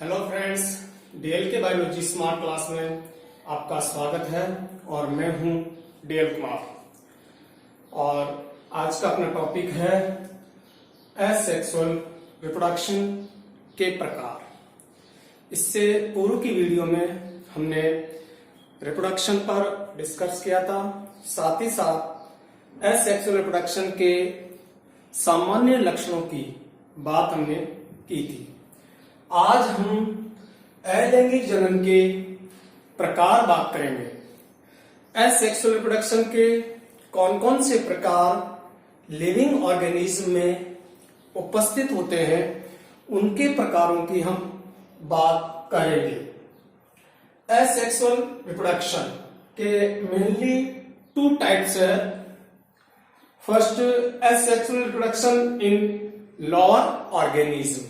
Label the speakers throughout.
Speaker 1: Hello friends, DL के biology smart class में आपका स्वागत है और मैं हूं डीएल कुमार। और आज का अपना टॉपिक है एसेक्सुअल रिप्रोडक्शन के प्रकार। इससे पूर्व की वीडियो में हमने रिप्रोडक्शन पर डिस्कस किया था, साथ ही साथ एसेक्सुअल रिप्रोडक्शन के सामान्य लक्षणों की बात हमने की थी। आज हम अलैंगिक जनन के प्रकार बात करेंगे। एसेक्सुअल रिप्रोडक्शन के कौन कौन से प्रकार लिविंग ऑर्गेनिज्म में उपस्थित होते हैं, उनके प्रकारों की हम बात करेंगे। एसेक्सुअल रिप्रोडक्शन के मेनली टू टाइप्स है। First, asexual reproduction in lower organism,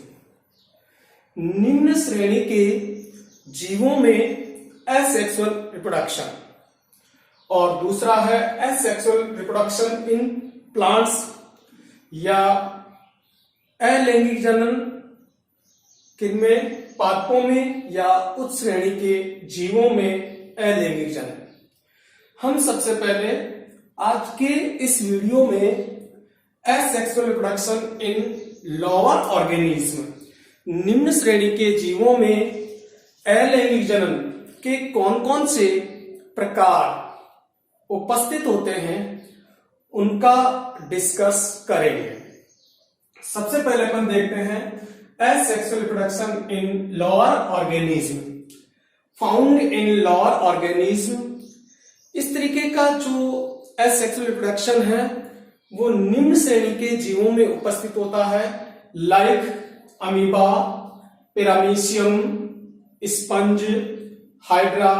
Speaker 1: निम्न श्रेणी के जीवों में एसेक्सुअल रिप्रोडक्शन। और दूसरा है एसेक्सुअल रिप्रोडक्शन इन प्लांट्स या अलैंगिक जनन किनमें, पादपों में या उच्च श्रेणी के जीवों में अलैंगिक जनन। हम सबसे पहले आज के इस वीडियो में asexual reproduction in lower organism, निम्न श्रेणी के जीवों में अलैंगिक जनन के कौन कौन से प्रकार उपस्थित होते हैं, उनका डिस्कस करेंगे। सबसे पहले अपन देखते हैं asexual reproduction in lower organism, found in lower organism. इस तरीके का जो एसेक्सुअल रिप्रोडक्शन है वो निम्न श्रेणी के जीवों में उपस्थित होता है, like amoeba, paramecium, sponge, hydra,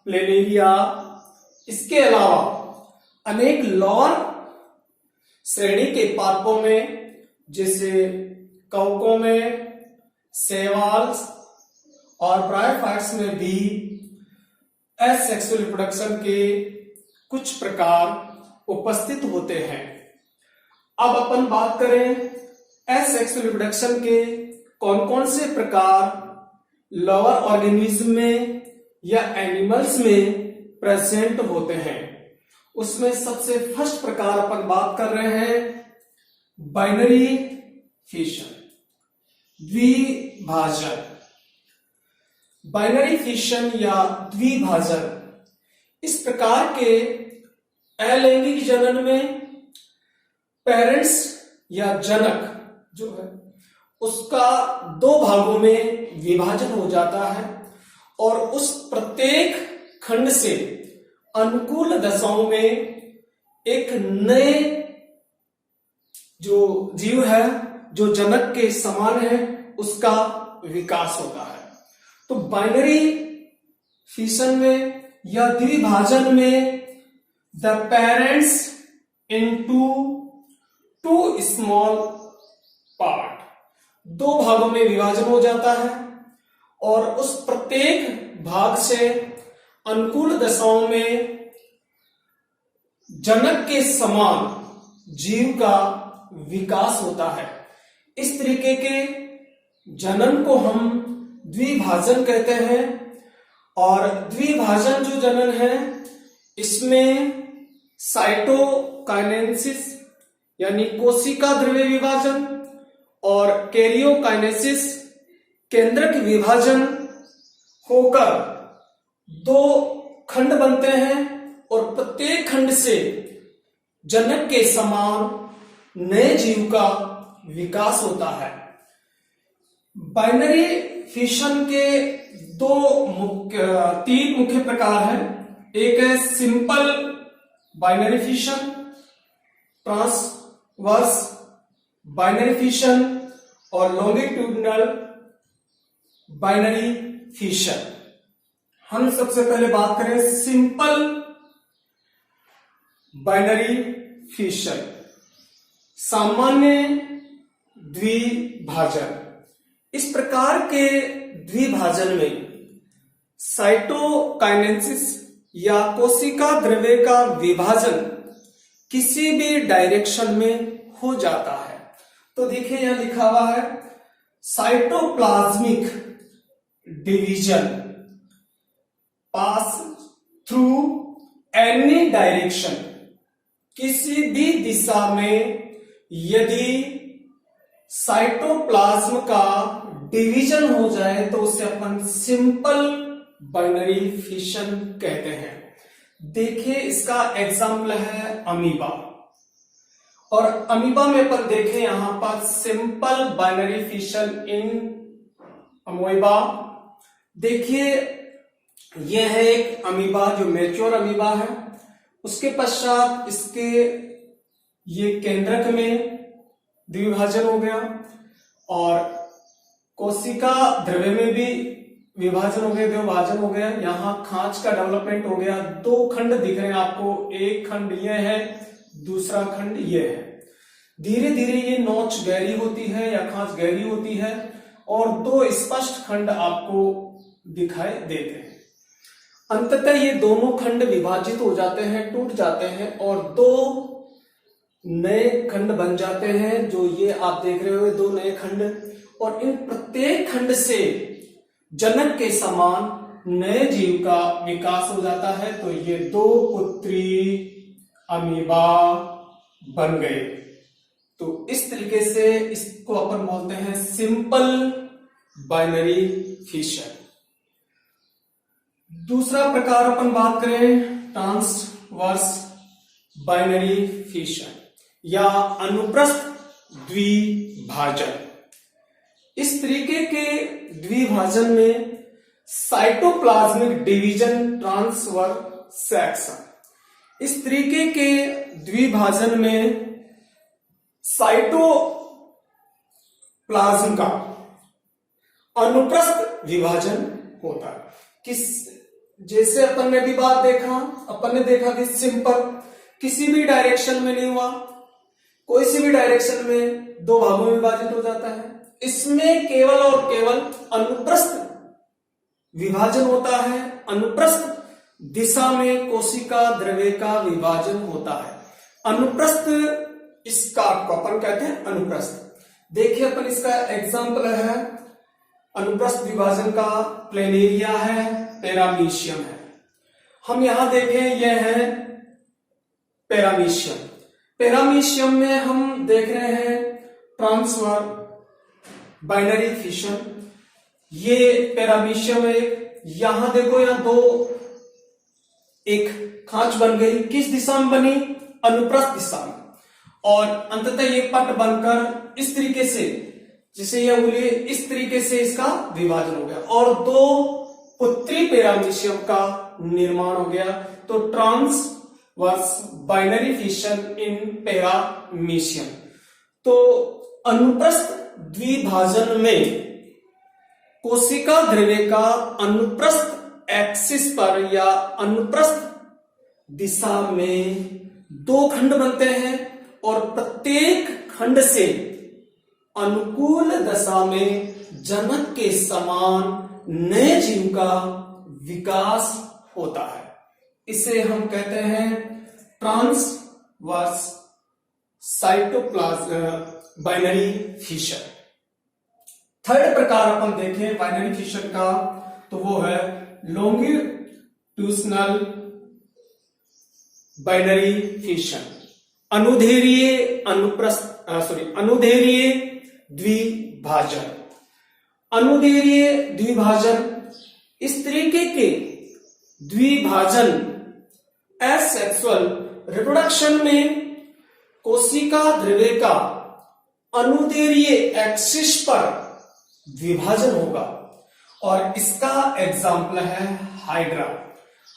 Speaker 1: planaria. इसके अलावा अनेक लोअर श्रेणी के पादपों में, जैसे कवकों में, शैवाल्स और ब्रायोफाइट्स में भी एसेक्सुअल रिप्रोडक्शन के कुछ प्रकार उपस्थित होते हैं। अब अपन बात करें एसेक्सुअल रिप्रोडक्शन के कौन कौन से प्रकार लोअर ऑर्गेनिज्म में या एनिमल्स में प्रेजेंट होते हैं। उसमें सबसे फर्स्ट प्रकार अपन बात कर रहे हैं बाइनरी फिशन, द्विभाजन। बाइनरी फिशन या द्विभाजन, इस प्रकार के अलैंगिक जनन में पेरेंट्स या जनक जो है उसका दो भागों में विभाजन हो जाता है और उस प्रत्येक खंड से अनुकूल दशाओं में एक नए जो जीव है, जो जनक के समान है, उसका विकास होता है। तो बाइनरी फिशन में या द्विभाजन में the parents into two small part, दो भागों में विभाजन हो जाता है और उस प्रत्येक भाग से अनुकूल दशाओं में जनक के समान जीव का विकास होता है। इस तरीके के जनन को हम द्विभाजन कहते हैं। और द्विभाजन जो जनन है इसमें साइटोकाइनेसिस यानी कोशिका द्रव्य विभाजन और कैरियोकाइनेसिस केंद्रक विभाजन होकर दो खंड बनते हैं और प्रत्येक खंड से जनक के समान नए जीव का विकास होता है। बाइनरी फिशन के तीन मुख्य प्रकार हैं। एक है simple binary fission, transverse binary fission और लॉन्गिट्यूडिनल बाइनरी फिशन। हम सबसे पहले बात करें सिंपल बाइनरी फिशन, सामान्य द्विभाजन। इस प्रकार के द्विभाजन में साइटोकाइनेसिस या कोशिका द्रव्य का विभाजन किसी भी डायरेक्शन में हो जाता है। तो देखिए यहां लिखा हुआ है cytoplasmic division pass through any direction, किसी भी दिशा में यदि साइटोप्लाज्म का डिवीजन हो जाए तो उसे अपन सिंपल बाइनरी फिशन कहते हैं। देखिए इसका एग्जाम्पल है अमीबा, और अमीबा में अपन देखें यहां पर simple binary fission in amoeba. देखिए यह है एक अमीबा जो मैच्योर अमीबा है, उसके पश्चात इसके ये केंद्रक में द्विभाजन हो गया और कोशिका द्रव्य में भी विभाजन हो गया, द्विभाजन हो गया। यहां खांच का डेवलपमेंट हो गया, दो खंड दिख रहे हैं आपको, एक खंड यह है, दूसरा खंड यह है। धीरे धीरे ये नोच गहरी होती है या खांच गहरी होती है और दो स्पष्ट खंड आपको दिखाई देते हैं। अंततः ये दोनों खंड विभाजित हो जाते हैं, टूट जाते हैं और दो नए खंड बन जाते हैं, जो ये आप देख रहे हो दो नए खंड। और इन प्रत्येक खंड से जनक के समान नए जीव का विकास हो जाता है। तो ये दो पुत्री अमीबा बन गए। तो इस तरीके से इसको अपन बोलते हैं सिंपल बाइनरी फिशन। दूसरा प्रकार अपन बात करें ट्रांसवर्स बाइनरी फिशन या अनुप्रस्थ द्विभाजन। इस तरीके के द्विभाजन में साइटोप्लाज्मिक डिवीजन ट्रांसफर सेक्शन, इस तरीके के द्विभाजन में साइटोप्लाज्म का अनुप्रस्थ विभाजन होता है। किस जैसे अपन ने भी बात देखा, अपन ने देखा कि सिंपल किसी भी डायरेक्शन में नहीं हुआ, कोई सी भी डायरेक्शन में दो भागों में विभाजित हो जाता है। इसमें केवल और केवल अनुप्रस्थ विभाजन होता है, अनुप्रस्थ दिशा में कोशिका द्रव्य का विभाजन होता है। अनुप्रस्थ इसका अपन कहते हैं अनुप्रस्थ। देखिए अपन इसका एग्जाम्पल है अनुप्रस्थ विभाजन का, प्लेनेरिया है, पैरामीशियम है। हम यहां देखें यह है पैरामीशियम। पैरामीशियम में हम देख रहे हैं ट्रांसफर बाइनरी फिशन। ये पैरामीशियम है, यहां देखो यहां दो एक खांच बन गई, किस दिशा में बनी? अनुप्रस्थ दिशा में। और अंततः ये पट बनकर इस तरीके से, जिसे यह बोलिए इस तरीके से इसका विभाजन हो गया और दो पुत्री पैरामीशियम का निर्माण हो गया। तो ट्रांसवर्स बाइनरी फिशन इन पैरामीशियम। तो अनुप्रस्थ द्विभाजन में कोशिका द्रव्य का अनुप्रस्थ एक्सिस पर या अनुप्रस्थ दिशा में दो खंड बनते हैं और प्रत्येक खंड से अनुकूल दशा में जनक के समान नए जीव का विकास होता है। इसे हम कहते हैं transverse cytoplasm binary fission. Third प्रकार अपन देखें बाइनरी फिशन का, तो वो है लॉन्गिट्यूडनल बाइनरी फिशन, अनुदैर्घ्य अनुदैर्घ्य द्विभाजन। अनुदैर्घ्य द्विभाजन, इस तरीके के द्विभाजन एसेक्सुअल रिप्रोडक्शन में कोशिका द्रव्य का अनुदैर्घ्य एक्सिस पर विभाजन होगा और इसका एग्जाम्पल है हाइड्रा।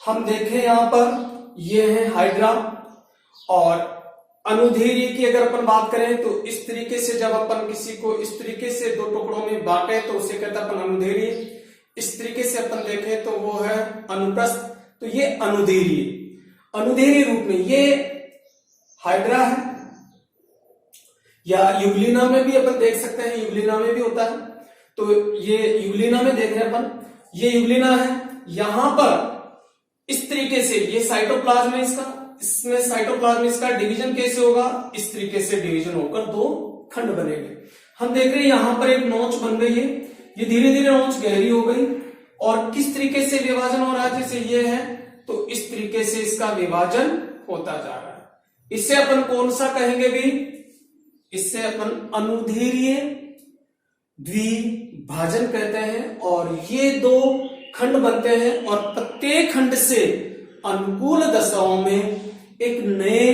Speaker 1: हम देखें यहां पर यह है हाइड्रा और अनुदैर्घ्य की अगर अपन बात करें तो इस तरीके से जब अपन किसी को इस तरीके से दो टुकड़ों में बांटे तो उसे कहते हैं अपन अनुदैर्घ्य। इस तरीके से अपन देखें तो वो है अनुप्रस्थ। तो ये अनुदैर्घ्य रूप में ये हाइड्रा है, या युगलिना में भी अपन देख सकते हैं, युगलिना में भी होता है। तो ये युगलिना में देख रहे हैं अपन, ये युगलिना है। यहां पर इस तरीके से ये साइटोप्लाज्म है इसका, इसमें साइटोप्लाज्म इसका डिवीजन कैसे होगा? इस तरीके से डिवीजन होकर दो खंड बनेंगे। हम देख रहे हैं यहां पर एक नोच बन गई है, ये धीरे धीरे नोच गहरी हो गई और किस तरीके से विभाजन हो रहा है, जैसे ये है तो इस तरीके से इसका विभाजन होता जा रहा है। इससे अपन कौन सा कहेंगे भी, इससे अपन अनुदैर्ध्य द्विभाजन कहते हैं। और ये दो खंड बनते हैं और प्रत्येक खंड से अनुकूल दशाओं में एक नए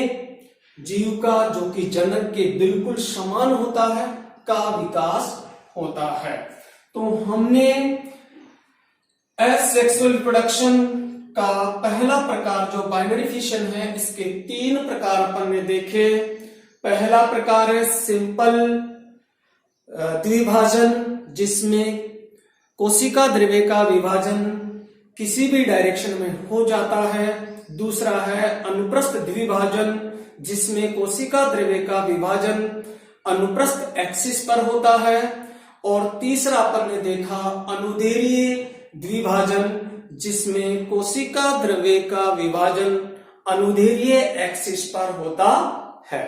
Speaker 1: जीव का, जो कि जनक के बिल्कुल समान होता है, का विकास होता है। तो हमने एसेक्सुअल रिप्रोडक्शन का पहला प्रकार जो बाइनरी फिशन है, इसके 3 प्रकार अपन ने देखे। पहला प्रकार है सिंपल द्विभाजन, जिसमें कोशिका द्रव्य का विभाजन किसी भी डायरेक्शन में हो जाता है। दूसरा है अनुप्रस्थ द्विभाजन, जिसमें कोशिका द्रव्य का विभाजन अनुप्रस्थ एक्सिस पर होता है। और तीसरा अपन ने देखा अनुदैर्ध्य द्विभाजन, जिसमें कोशिका द्रव्य का विभाजन अनुदैर्ध्य एक्सिस पर होता है।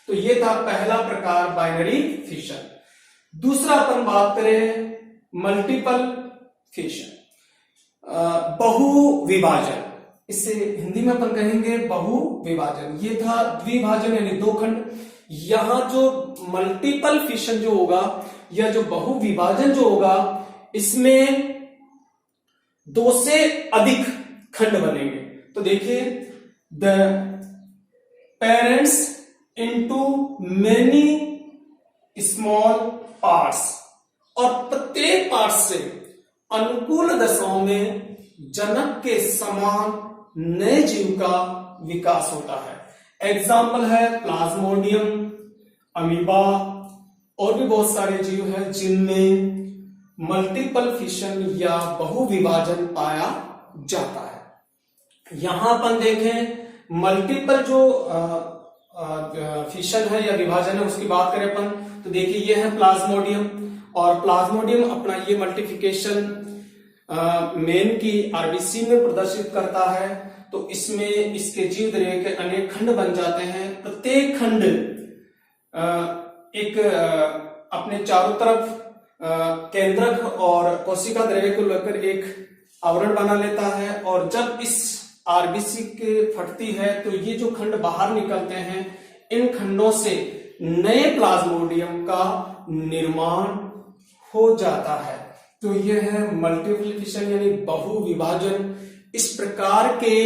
Speaker 1: तो ये था पहला प्रकार बाइनरी फिशन। दूसरा अपन बात करें मल्टीपल फिशन, बहु विभाजन, इसे हिंदी में अपन कहेंगे बहु विभाजन। ये था द्विभाजन यानी 2 खंड। यहां जो मल्टीपल फिशन जो होगा या जो बहु विभाजन जो होगा, इसमें 2 से अधिक खंड बनेंगे। तो देखिए, the parents into many small parts, और प्रत्येक पार्ट से अनुकूल दशाओं में जनक के समान नए जीव का विकास होता है। एग्जाम्पल है प्लाज्मोडियम, अमीबा और भी बहुत सारे जीव हैं जिनमें मल्टीपल फिशन या बहु विभाजन पाया जाता है। यहां अपन देखें मल्टीपल जो फिशन है या विभाजन है, उसकी बात करें अपन तो देखिए ये है प्लाज्मोडियम, और प्लाज्मोडियम अपना ये मल्टीप्लिकेशन मेन की आरबीसी में प्रदर्शित करता है। तो इसमें इसके जीव द्रव्य के अनेक खंड बन जाते हैं। प्रत्येक खंड एक अपने चारों तरफ केंद्रक और कोशिका द्रव्य को लेकर एक आवरण बना लेता है, और जब इस आरबीसी के फटती है तो ये जो खंड बाहर निकलते हैं, इन खंडों से नए प्लाज्मोडियम का निर्माण हो जाता है। तो यह है मल्टीपल फिशन यानी बहु विभाजन। इस प्रकार के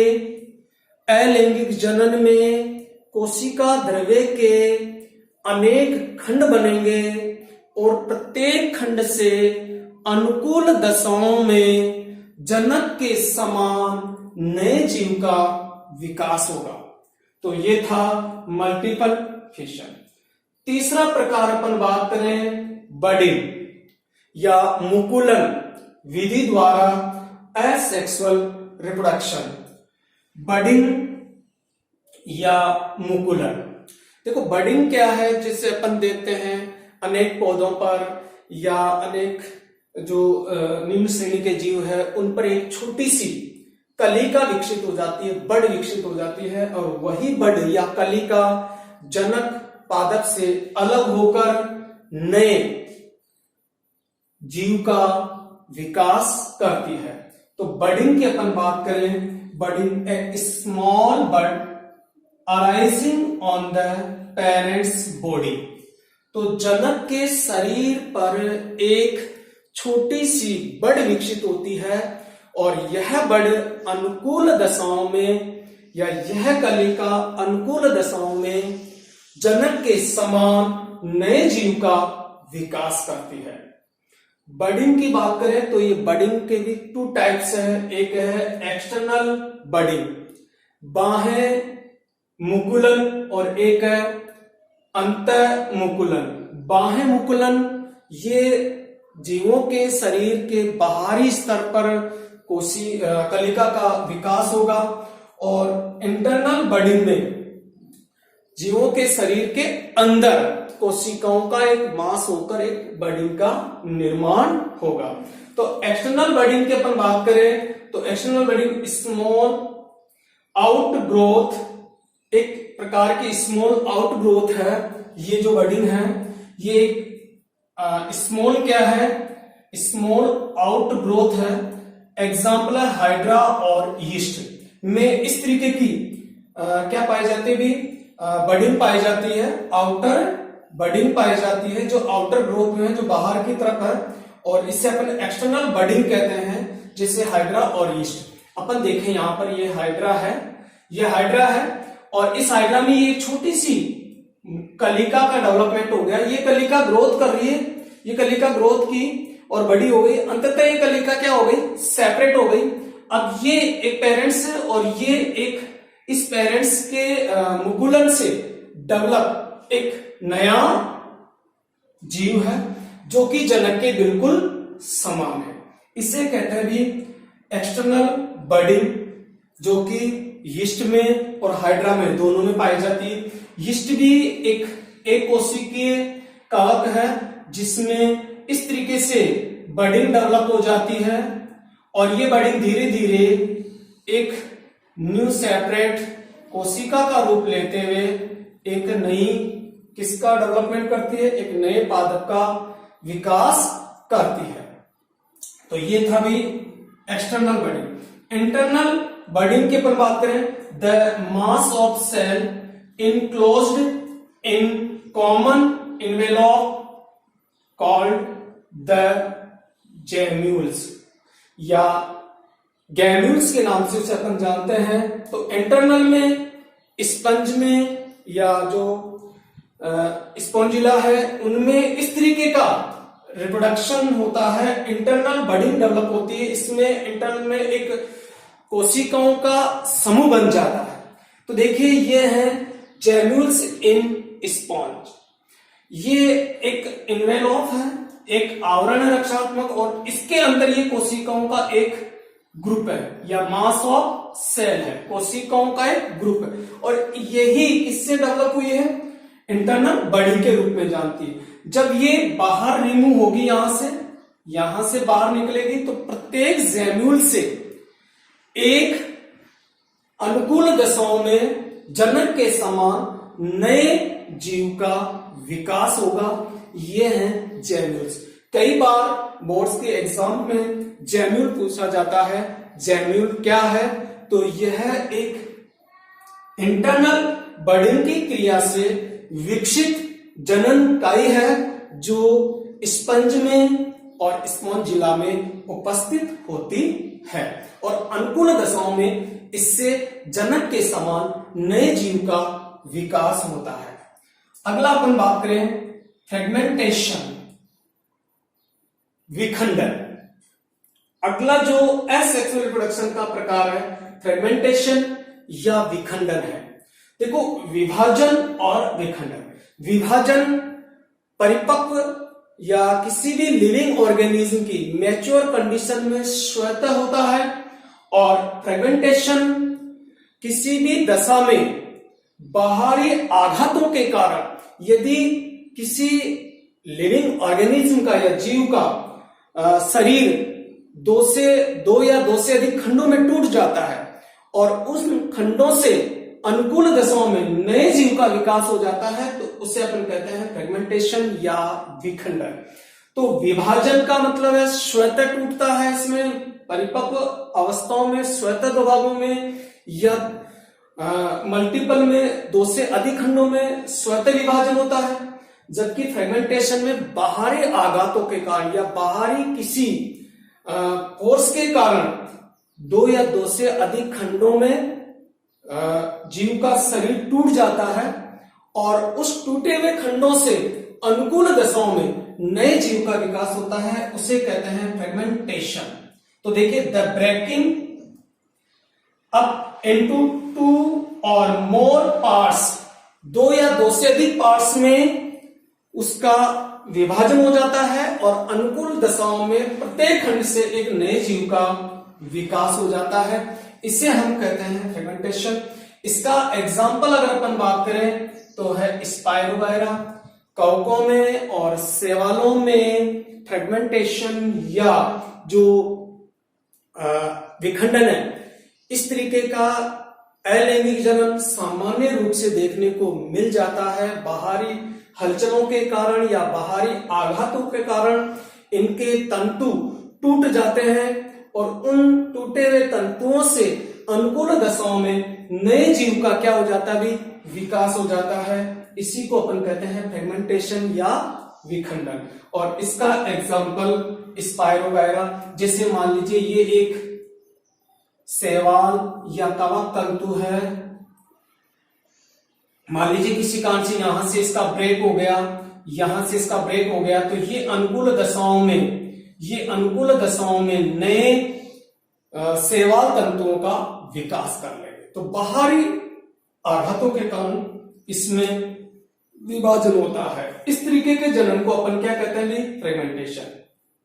Speaker 1: अलैंगिक जनन में कोशिका द्रव्य के अनेक खंड बनेंगे और प्रत्येक खंड से अनुकूल दशाओं में जनक के समान नए जीव का विकास होगा। तो ये था मल्टीपल फिशन। तीसरा प्रकार अपन बात करें बडिंग या मुकुलन विधि द्वारा एसेक्सुअल रिप्रोडक्शन। बडिंग या मुकुलन, देखो बडिंग क्या है, जिसे अपन देखते हैं अनेक पौधों पर या अनेक जो निम्न श्रेणी के जीव है उन पर एक छोटी सी कलिका विकसित हो जाती है, बड विकसित हो जाती है, और वही बड या कलिका जनक पादप से अलग होकर नए जीव का विकास करती है। तो बडिंग की अपन बात करें, budding a small bud arising on the parents body. तो जनक के शरीर पर एक छोटी सी बड विकसित होती है, और यह बड अनुकूल दशाओं में या यह कलिका अनुकूल दशाओं में जनक के समान नए जीव का विकास करती है। बडिंग की बात करें तो ये बडिंग के भी 2 टाइप्स है। एक है एक्सटर्नल बडिंग, बाह्य मुकुलन, और एक है अंतः मुकुलन। बाह्य मुकुलन ये जीवों के शरीर के बाहरी स्तर पर कलिका का विकास होगा, और इंटरनल बडिंग में जीवों के शरीर के अंदर कोशिकाओं का एक मास होकर एक बडिंग का निर्माण होगा। तो एक्सटर्नल बडिंग की अपन बात करें तो external budding small out growth, एक प्रकार की स्मॉल आउट ग्रोथ है। ये जो बडिंग है ये स्मॉल क्या है, स्मॉल आउट ग्रोथ है, एग्जाम्पल है हाइड्रा और यीस्ट में इस तरीके की क्या पाई जाती है भी बडिंग पाई जाती है, आउटर बडिंग पाई जाती है जो आउटर ग्रोथ में है, जो बाहर की तरफ है, और इससे अपन एक्सटर्नल बडिंग कहते हैं, जैसे हाइड्रा और यीस्ट। अपन देखें यहाँ पर ये हाइड्रा है, ये हाइड्रा है, और इस हाइड्रा में ये छोटी सी कलिका का डेवलपमेंट हो गया। ये कलिका ग्रोथ कर रही है, ये कलिका ग्रोथ की और बड़ी हो गई, अंततः ये कलिका क्या हो गई, सेपरेट हो गई। अब ये एक पेरेंट्स है और ये एक इस पेरेंट्स के मुकुलन से डेवलप एक नया जीव है जो कि जनक के बिल्कुल समान है। इसे कहते हैं भी एक्सटर्नल बडिंग, जो कि यीस्ट में और हाइड्रा में दोनों में पाई जाती है। यीस्ट भी एक कोशिकीय कवक है जिसमें इस तरीके से बडिंग डेवलप हो जाती है, और ये बडिंग धीरे धीरे एक न्यू सेपरेट कोशिका का रूप लेते हुए एक नई किसका डेवलपमेंट करती है, एक नए पादप का विकास करती है। तो ये था भी एक्सटर्नल बडिंग। इंटरनल बडिंग के पर बात करें, the mass of cell enclosed in common envelope called the gemmules, या गैम्यूल्स के नाम से उसे अपन जानते हैं। तो इंटरनल में स्पंज में या जो स्पॉन्जिला है उनमें इस तरीके का रिप्रोडक्शन होता है, इंटरनल बडिंग डेवलप होती है। इसमें इंटरनल में एक कोशिकाओं का समूह बन जाता है। तो देखिए ये है गैम्यूल्स इन स्पॉन्ज, ये एक इन्वेलॉप है, एक आवरण है रक्षात्मक, और इसके अंदर ये कोशिकाओं का एक ग्रुप है या मास ऑफ सेल है, कोशिकाओं का एक ग्रुप है, और यही किससे डेवलप हुई है, इंटरनल बडिंग के रूप में जानती है। जब ये बाहर रिमूव होगी, यहां से बाहर निकलेगी, तो प्रत्येक गैम्यूल से एक अनुकूल दशाओं में जनक के समान नए जीव का विकास होगा। ये हैं गैम्यूल्स। कई बार बोर्ड्स के एग्जाम में गैम्यूल पूछा जाता है। गैम्यूल क्या है, तो यह एक इंटरनल बडिंग की क्रिया से विकसित जननकाई है जो स्पंज में और स्पॉन्जिला में उपस्थित होती है, और अनुकूल दशाओं में इससे जनक के समान नए जीव का विकास होता है। अगला अपन बात करें फ्रेगमेंटेशन, विखंडन। अगला जो एसेक्सुअल रिप्रोडक्शन का प्रकार है फ्रेगमेंटेशन या विखंडन है। देखो, विभाजन और विखंडन। विभाजन परिपक्व या किसी भी लिविंग ऑर्गेनिज्म की मैच्योर कंडीशन में स्वतः होता है, और फ्रेगमेंटेशन किसी भी दशा में बाहरी आघातों के कारण यदि किसी लिविंग ऑर्गेनिज्म का या जीव का शरीर दो या दो से अधिक खंडों में टूट जाता है, और उन खंडों से अनुकूल दशाओं में नए जीव का विकास हो जाता है, तो उसे अपन कहते हैं फ्रेगमेंटेशन या विखंडन। तो विभाजन का मतलब है स्वतः टूटता है, इसमें परिपक्व अवस्थाओं में स्वतः दो भागों में या मल्टीपल में दो से अधिक खंडों में स्वतः विभाजन होता है, जबकि फ्रेगमेंटेशन में बाहरी आघातों के कारण या बाहरी किसी फोर्स के कारण दो या दो से अधिक खंडों में जीव का शरीर टूट जाता है, और उस टूटे हुए खंडों से अनुकूल दशाओं में नए जीव का विकास होता है, उसे कहते हैं फ्रेगमेंटेशन। तो देखिए, the breaking up into two और मोर पार्ट्स, दो या दो से अधिक पार्ट्स में उसका विभाजन हो जाता है, और अनुकूल दशाओं में प्रत्येक खंड से एक नए जीव का विकास हो जाता है। इसे हम कहते हैं फ्रेगमेंटेशन। इसका एग्जाम्पल अगर अपन बात करें तो है स्पाइरोगायरा। कवकों में और शैवालों में फ्रेगमेंटेशन या जो विखंडन है, इस तरीके का अलैंगिक जन्म सामान्य रूप से देखने को मिल जाता है। बाहरी हलचलों के कारण या बाहरी आघातों के कारण इनके तंतु टूट जाते हैं, और उन टूटे हुए तंतुओं से अनुकूल दशाओं में नए जीव का क्या हो जाता है, भी विकास हो जाता है। इसी को अपन कहते हैं फ्रेगमेंटेशन या विखंडन। और इसका एग्जाम्पल स्पाइरोगायरा, जैसे मान लीजिए ये एक शैवाल या कवक तंतु है, मान लीजिए किसी कारण से यहां से इसका ब्रेक हो गया, यहां से इसका ब्रेक हो गया, तो ये अनुकूल दशाओं में नए शैवाल तंतुओं का विकास कर लेंगे। तो बाहरी आघातों के कारण इसमें विभाजन होता है। इस तरीके के जनन को अपन क्या कहते हैं, फ्रेगमेंटेशन।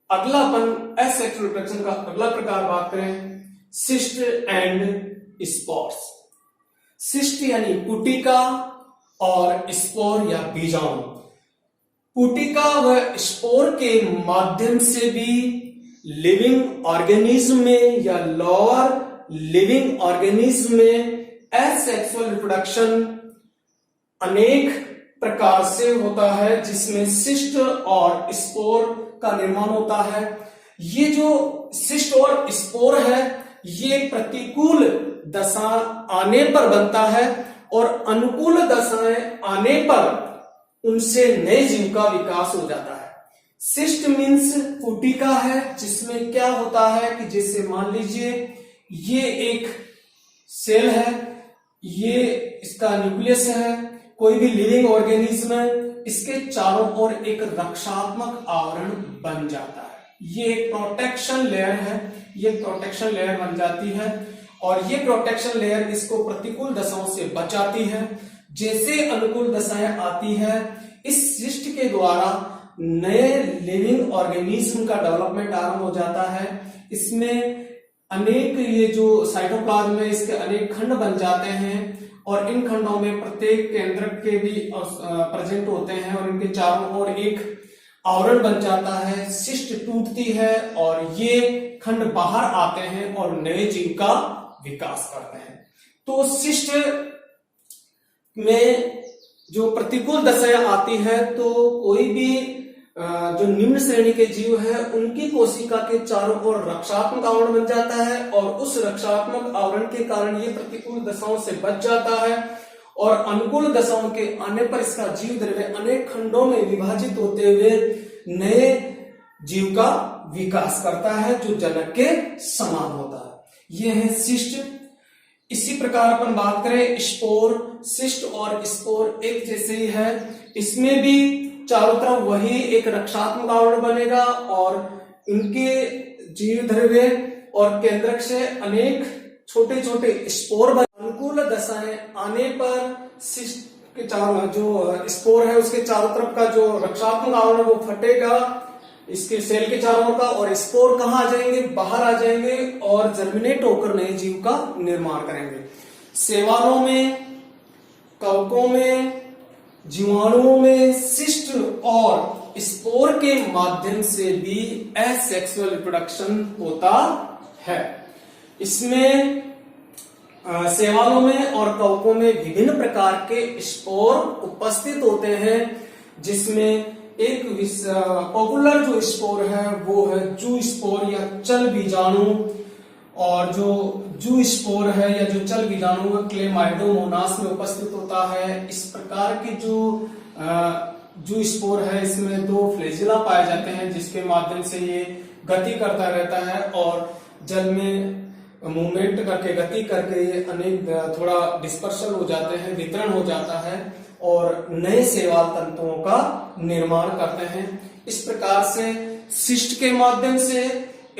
Speaker 1: अगला अपन एसेक्सुअल रिप्रोडक्शन का अगला प्रकार बात करें, सिस्ट एंड स्पोर्स। सिस्ट यानी पुटिका और स्पोर या बीजाणु। पुटिका व स्पोर के माध्यम से भी लिविंग ऑर्गेनिज्म में या लोअर लिविंग ऑर्गेनिज्म में एसेक्सुअल रिप्रोडक्शन अनेक प्रकार से होता है, जिसमें सिस्ट और स्पोर का निर्माण होता है। ये जो सिस्ट और स्पोर है ये प्रतिकूल दशा आने पर बनता है और अनुकूल दशाएं आने पर उनसे नए जीव का विकास हो जाता है। सिस्ट मीन्स पुटिका है, जिसमें क्या होता है कि जैसे मान लीजिए ये एक सेल है, ये इसका न्यूक्लियस है, कोई भी लिविंग ऑर्गेनिज्म है, इसके चारों ओर एक रक्षात्मक आवरण बन जाता है। ये एक प्रोटेक्शन लेयर है, ये प्रोटेक्शन लेयर बन जाती है और ये प्रोटेक्शन लेयर इसको प्रतिकूल दशाओं से बचाती है। जैसे अनुकूल दशाएं आती है, इस सिस्ट के द्वारा नए लिविंग ऑर्गेनिज्म का डेवलपमेंट आरंभ हो जाता है। इसमें अनेक ये जो साइटोप्लाज्म में इसके अनेक खंड बन जाते हैं और इन खंडों में प्रत्येक केंद्रक के भी प्रेजेंट होते हैं और इनके चारों ओर एक आवरण बन जाता है। सिस्ट टूटती है और ये खंड बाहर आते हैं और नए जीव का विकास करते हैं। तो सिस्ट में जो प्रतिकूल दशाएं आती है तो कोई भी जो निम्न श्रेणी के जीव है उनकी कोशिका के चारों ओर रक्षात्मक आवरण बन जाता है और उस रक्षात्मक आवरण के कारण ये प्रतिकूल दशाओं से बच जाता है और अनुकूल दशाओं के आने पर इसका जीव द्रव्य अनेक खंडों में विभाजित होते हुए नए जीव का विकास करता है जो जनक के समान होता है। ये है सिस्ट। इसी प्रकार अपन बात करें स्पोर, सिस्ट और स्पोर एक जैसे ही है। इसमें भी चारों तरफ वही एक रक्षात्मक आवरण बनेगा और इनके जीव द्रव्य और केंद्रक से अनेक छोटे छोटे स्पोर बने। अनुकूल दशाएं आने पर सिस्ट के चारों जो स्पोर है उसके चारों तरफ का जो रक्षात्मक आवरण वो फटेगा इसके सेल के चारों ओर का, और स्पोर कहाँ आ जाएंगे, बाहर आ जाएंगे और जर्मिनेट होकर नए जीव का निर्माण करेंगे। शैवालों में, कवकों में, जीवाणुओं में सिस्ट और स्पोर के माध्यम से भी एसेक्सुअल रिप्रोडक्शन होता है। इसमें शैवालों में और कवकों में विभिन्न प्रकार के स्पोर उपस्थित होते हैं, जिसमें एक पॉपुलर जो स्पोर है वो है जू स्पोर या चल बीजाणु, और जो जू स्पोर है या जो चल बीजाणु है क्लेमाइडोमोनास में उपस्थित होता है। इस प्रकार की जो जू स्पोर है इसमें दो फ्लैजिला पाए जाते हैं जिसके माध्यम से ये गति करता रहता है और जल में मूवमेंट करके गति करके ये अनेक थोड़ा डिस्पर्सल हो जाते हैं, वितरण हो जाता है और नए शैवाल तंतुओं का निर्माण करते हैं। इस प्रकार से सिस्ट के माध्यम से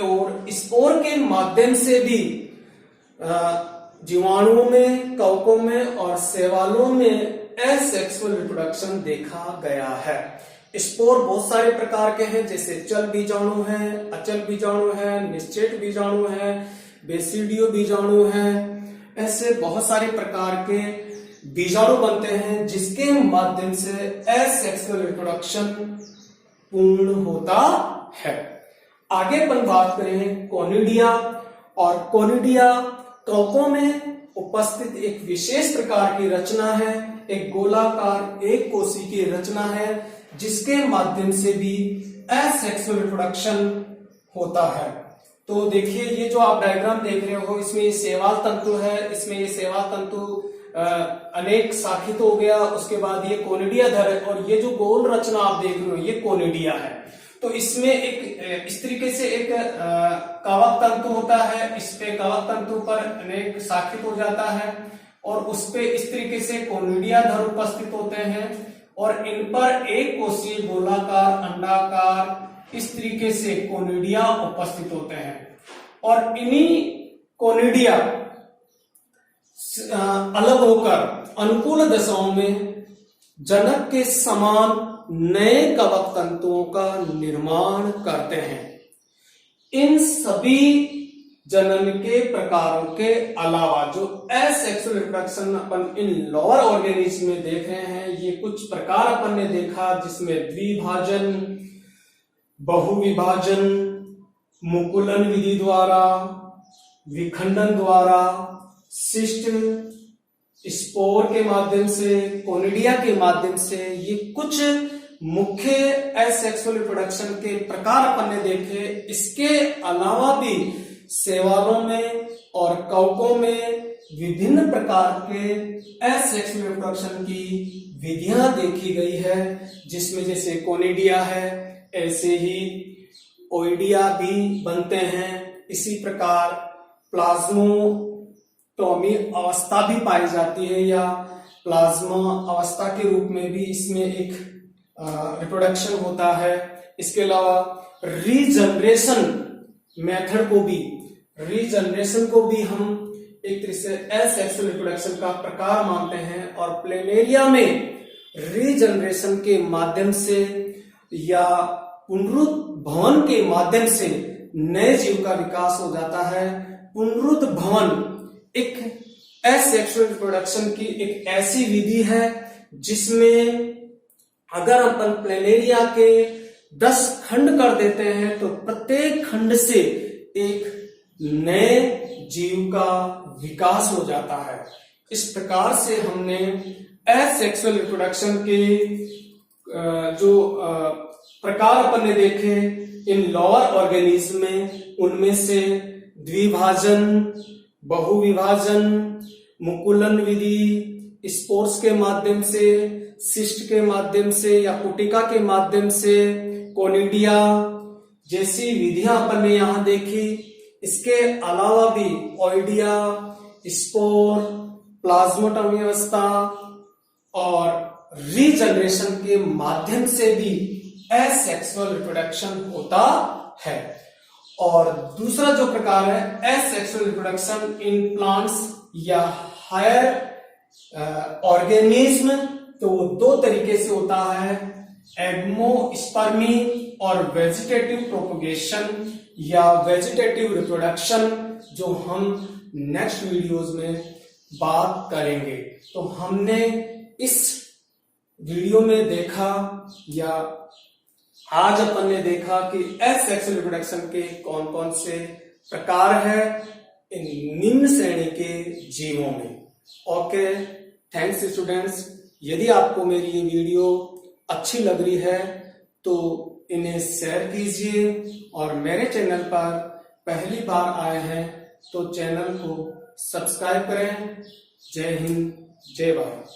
Speaker 1: और स्पोर के माध्यम से भी जीवाणुओं में, कवकों में और शैवालों में एसेक्सुअल रिप्रोडक्शन देखा गया है। स्पोर बहुत सारे प्रकार के हैं, जैसे चल बीजाणु है, अचल बीजाणु है, निश्चेत बीजाणु है, बेसिडियो बीजाणु है। ऐसे बहुत सारे प्रकार के बीजाणु बनते हैं जिसके माध्यम से एसेक्सुअल रिप्रोडक्शन पूर्ण होता है। आगे अपन बात करें कोनिडिया, और कोनिडिया कवकों में उपस्थित एक विशेष प्रकार की रचना है, एक गोलाकार एक कोशी की रचना है जिसके माध्यम से भी एसेक्सुअल रिप्रोडक्शन होता है। तो देखिए ये जो आप डायग्राम देख रहे हो, इसमें ये शैवाल तंतु है, इसमें ये शैवाल तंतु अनेक शाखित हो गया, उसके बाद ये कोनिडिया धर है, और ये जो गोल रचना आप देख रहे हो ये कोनिडिया है। तो इसमें एक इस तरीके से एक कवक तंतु होता है, इस पे कवक तंतु पर अनेक शाखित हो जाता है, और उस पे इस तरीके से कोनिडिया धर उपस्थित होते हैं, और इन पर एक कोशीय गोलाकार अंडाकार इस तरीके से कोनिडिया उपस्थित होते हैं, और इन्हीं कोनिडिया अलग होकर अनुकूल दशाओं में जनक के समान नए कवक तंतुओं का निर्माण करते हैं। इन सभी जनन के प्रकारों के अलावा जो एसेक्सुअल रिप्रोडक्शन अपन इन लोअर ऑर्गेनिज्म में देख रहे हैं, ये कुछ प्रकार अपन ने देखा जिसमें द्विभाजन, बहुविभाजन, मुकुलन विधि द्वारा, विखंडन द्वारा, सिस्ट, स्पोर के माध्यम से, कोनिडिया के माध्यम से, ये कुछ मुख्य एसेक्सुअल रिप्रोडक्शन के प्रकार अपन ने देखे। इसके अलावा भी शैवालों में और कवकों में विभिन्न प्रकार के एसेक्सुअल रिप्रोडक्शन की विधियां देखी गई है, जिसमें जैसे कोनिडिया है, ऐसे ही ओइडिया भी बनते हैं। इसी प्रकार प्लाज्मोटोमी अवस्था भी पाई जाती है, या प्लाज्मा अवस्था के रूप में भी इसमें एक रिप्रोडक्शन होता है। इसके अलावा रीजनरेशन मेथड को भी हम एक तरह से एसेक्सुअल रिप्रोडक्शन का प्रकार मानते हैं, और प्लेनेरिया में रीजनरेशन के माध्यम से या पुनरुद्भवन के माध्यम से नए जीव का विकास हो जाता है। पुनरुद्भवन एक एसेक्सुअल रिप्रोडक्शन की एक ऐसी विधि है जिसमें अगर अपन प्लेनेरिया के 10 खंड कर देते हैं तो प्रत्येक खंड से एक नए जीव का विकास हो जाता है। इस प्रकार से हमने एसेक्सुअल रिप्रोडक्शन के जो प्रकार अपन ने देखे इन लोअर ऑर्गेनिज्म में, उनमें से द्विभाजन, बहुविभाजन, मुकुलन विधि, स्पोर्स के माध्यम से, सिस्ट के माध्यम से या कुटिका के माध्यम से, कोनिडिया जैसी विधियां अपन ने यहां देखी। इसके अलावा भी ओइडिया, स्पोर, प्लाज्मोटोमी अवस्था और रीजनरेशन के माध्यम से भी एसेक्सुअल रिप्रोडक्शन होता है। और दूसरा जो प्रकार है एसेक्सुअल रिप्रोडक्शन इन प्लांट्स या हायर ऑर्गेनिज्म, तो वो 2 तरीके से होता है, एग्मोस्पर्मी और वेजिटेटिव प्रोपगेशन या वेजिटेटिव रिप्रोडक्शन, जो हम नेक्स्ट वीडियोस में बात करेंगे। तो हमने इस वीडियो में देखा या आज अपन ने देखा कि एसेक्सुअल रिप्रोडक्शन के कौन कौन से प्रकार है इन निम्न श्रेणी के जीवों में। Okay, thanks students. यदि आपको मेरी ये वीडियो अच्छी लग रही है तो इन्हें शेयर कीजिए, और मेरे चैनल पर पहली बार आए हैं तो चैनल को सब्सक्राइब करें। जय हिंद, जय भारत।